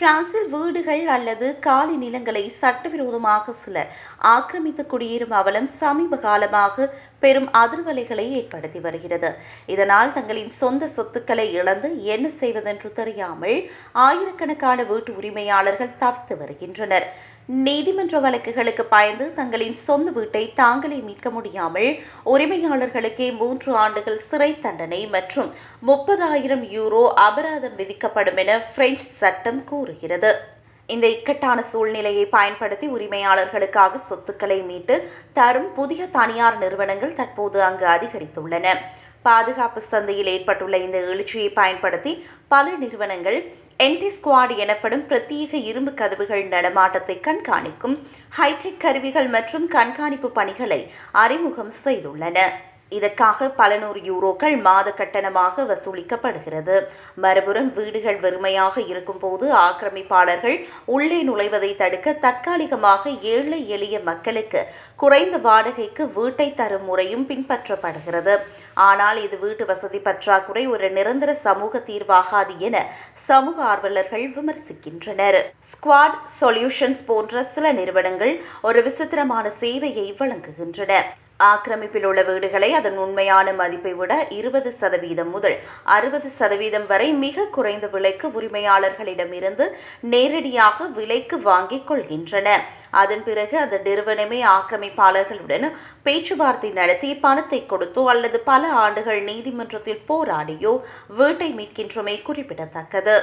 பிரான்சில் வீடுகள் அல்லது காலி நிலங்களை சட்டவிரோதமாக சிலர் ஆக்கிரமித்து குடியேறும் அவலம் சமீப காலமாக பெரும் அதிர்வலைகளை ஏற்படுத்தி வருகிறது. இதனால் தங்களின் சொந்த சொத்துக்களை இழந்து என்ன செய்வதென்று தெரியாமல் ஆயிரக்கணக்கான வீட்டு உரிமையாளர்கள் தவித்து வருகின்றனர். நீதிமன்ற வழக்குகளுக்கு பயந்து தங்களின் சொந்த வீட்டை தாங்களே மீட்க முடியாமல் உரிமையாளர்களுக்கே 3 ஆண்டுகள் சிறை தண்டனை மற்றும் 30,000 யூரோ அபராதம் விதிக்கப்படும் என பிரெஞ்சு சட்டம் கூறுகிறது. இந்த இக்கட்டான சூழ்நிலையை பயன்படுத்தி உரிமையாளர்களுக்காக சொத்துக்களை மீட்டு தரும் புதிய தனியார் நிறுவனங்கள் தற்போது அங்கு அதிகரித்துள்ளன. பாதுகாப்பு சந்தையில் ஏற்பட்டுள்ள இந்த எழுச்சியை பயன்படுத்தி பல நிறுவனங்கள் என்டி-ஸ்குவாட் எனப்படும் பிரத்யேக இரும்பு கதவுகள் நடமாட்டத்தை கண்காணிக்கும் ஹைடெக் கருவிகள் மற்றும் கண்காணிப்பு பணிகளை அறிமுகம் செய்துள்ளன. இதற்காக பல நூறு யூரோக்கள் மாத கட்டணமாக வசூலிக்கப்படுகிறது. மறுபுறம் வீடுகள் வெறுமையாக இருக்கும்போது ஆக்கிரமிப்பாளர்கள் உள்ளே நுழைவதை தடுக்க தற்காலிகமாக ஏழை எளிய மக்களுக்கு குறைந்த வாடகைக்கு வீட்டை தரும் முறையும் பின்பற்றப்படுகிறது. ஆனால் இது வீட்டு வசதி பற்றாக்குறை ஒரு நிரந்தர சமூக தீர்வாகாது என சமூக ஆர்வலர்கள் விமர்சிக்கின்றனர். ஸ்குவாட் சொல்யூஷன்ஸ் போன்ற சில நிறுவனங்கள் ஒரு விசித்திரமான சேவையை வழங்குகின்றன. ஆக்கிரமிப்பில் உள்ள வீடுகளை அதன் உண்மையான மதிப்பை விட 20% முதல் 60% வரை மிக குறைந்த விலைக்கு உரிமையாளர்களிடமிருந்து நேரடியாக விலைக்கு வாங்கிக் கொள்கின்றன. அதன் பிறகு அந்த நிறுவனமே ஆக்கிரமிப்பாளர்களுடன் பேச்சுவார்த்தை நடத்தி பணத்தை கொடுத்தோ அல்லது பல ஆண்டுகள் நீதிமன்றத்தில் போராடியோ வீட்டை மீட்கின்றமை குறிப்பிடத்தக்கது.